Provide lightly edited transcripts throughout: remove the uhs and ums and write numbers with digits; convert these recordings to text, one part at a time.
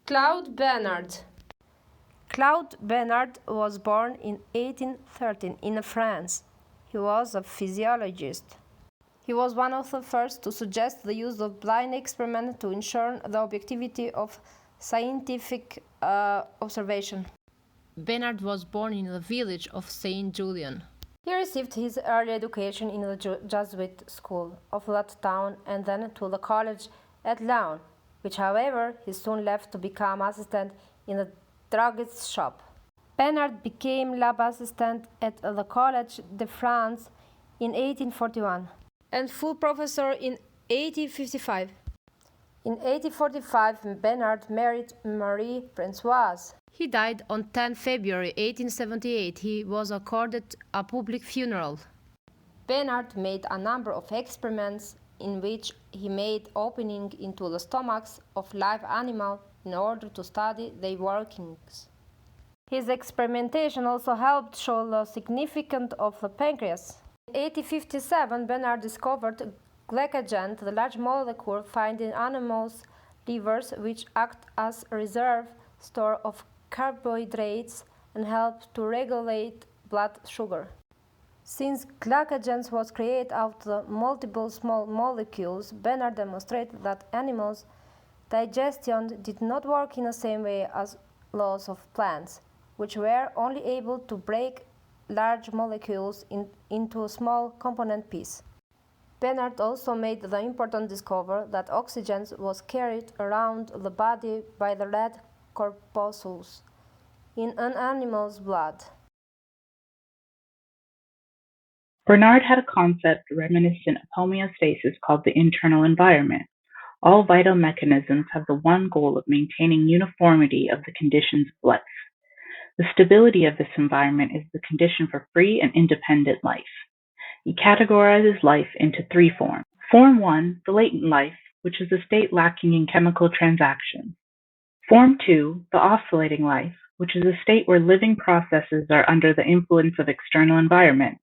Claude Bernard. Claude Bernard was born in 1813 in France. He was a physiologist. He was one of the first to suggest the use of blind experiment to ensure the objectivity of scientific observation. Bernard was born in the village of Saint Julien. He received his early education in the Jesuit school of that town and then to the college at Laon, which however he soon left to become assistant in a druggist's shop. Bernard became lab assistant at the Collège de France in 1841 and full professor in 1855. In 1845, Bernard married Marie Françoise. He died on 10 February 1878. He was accorded a public funeral. Bernard made a number of experiments in which he made opening into the stomachs of live animals in order to study their workings. His experimentation also helped show the significance of the pancreas. In 1857, Bernard discovered glycogen, the large molecule found in animals' livers which act as a reserve store of carbohydrates and help to regulate blood sugar. Since glycogen was created out of multiple small molecules, Bernard demonstrated that animals' digestion did not work in the same way as those of plants, which were only able to break large molecules into small component pieces. Bernard also made the important discovery that oxygen was carried around the body by the red corpuscles in an animal's blood. Bernard had a concept reminiscent of homeostasis called the internal environment. All vital mechanisms have the one goal of maintaining uniformity of the conditions of life. The stability of this environment is the condition for free and independent life. He categorizes life into three forms. Form 1, the latent life, which is a state lacking in chemical transactions. Form 2, the oscillating life, which is a state where living processes are under the influence of external environment.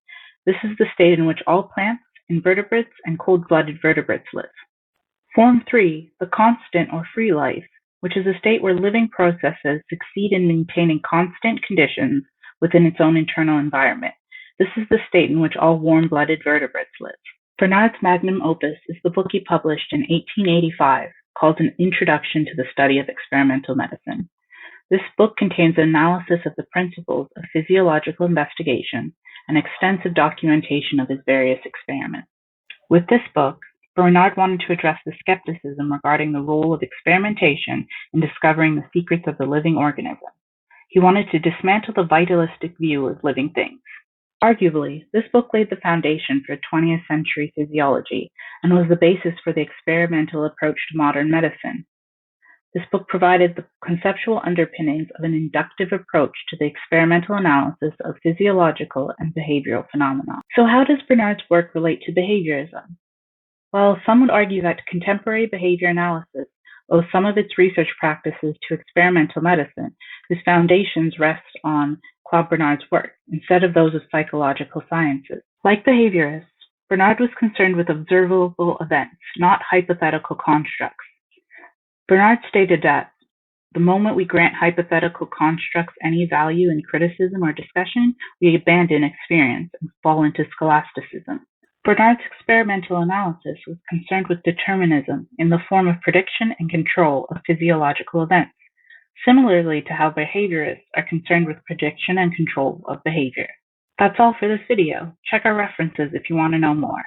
This is the state in which all plants, invertebrates, and cold-blooded vertebrates live. Form 3, the constant or free life, which is a state where living processes succeed in maintaining constant conditions within its own internal environment. This is the state in which all warm-blooded vertebrates live. Bernard's magnum opus is the book he published in 1885, called An Introduction to the Study of Experimental Medicine. This book contains an analysis of the principles of physiological investigation and extensive documentation of his various experiments. With this book, Bernard wanted to address the skepticism regarding the role of experimentation in discovering the secrets of the living organism. He wanted to dismantle the vitalistic view of living things. Arguably, this book laid the foundation for 20th century physiology and was the basis for the experimental approach to modern medicine. This book provided the conceptual underpinnings of an inductive approach to the experimental analysis of physiological and behavioral phenomena. So how does Bernard's work relate to behaviorism? Well, some would argue that contemporary behavior analysis owes some of its research practices to experimental medicine, whose foundations rest on Claude Bernard's work, instead of those of psychological sciences. Like behaviorists, Bernard was concerned with observable events, not hypothetical constructs. Bernard stated that the moment we grant hypothetical constructs any value in criticism or discussion, we abandon experience and fall into scholasticism. Bernard's experimental analysis was concerned with determinism in the form of prediction and control of physiological events, similarly to how behaviorists are concerned with prediction and control of behavior. That's all for this video. Check our references if you want to know more.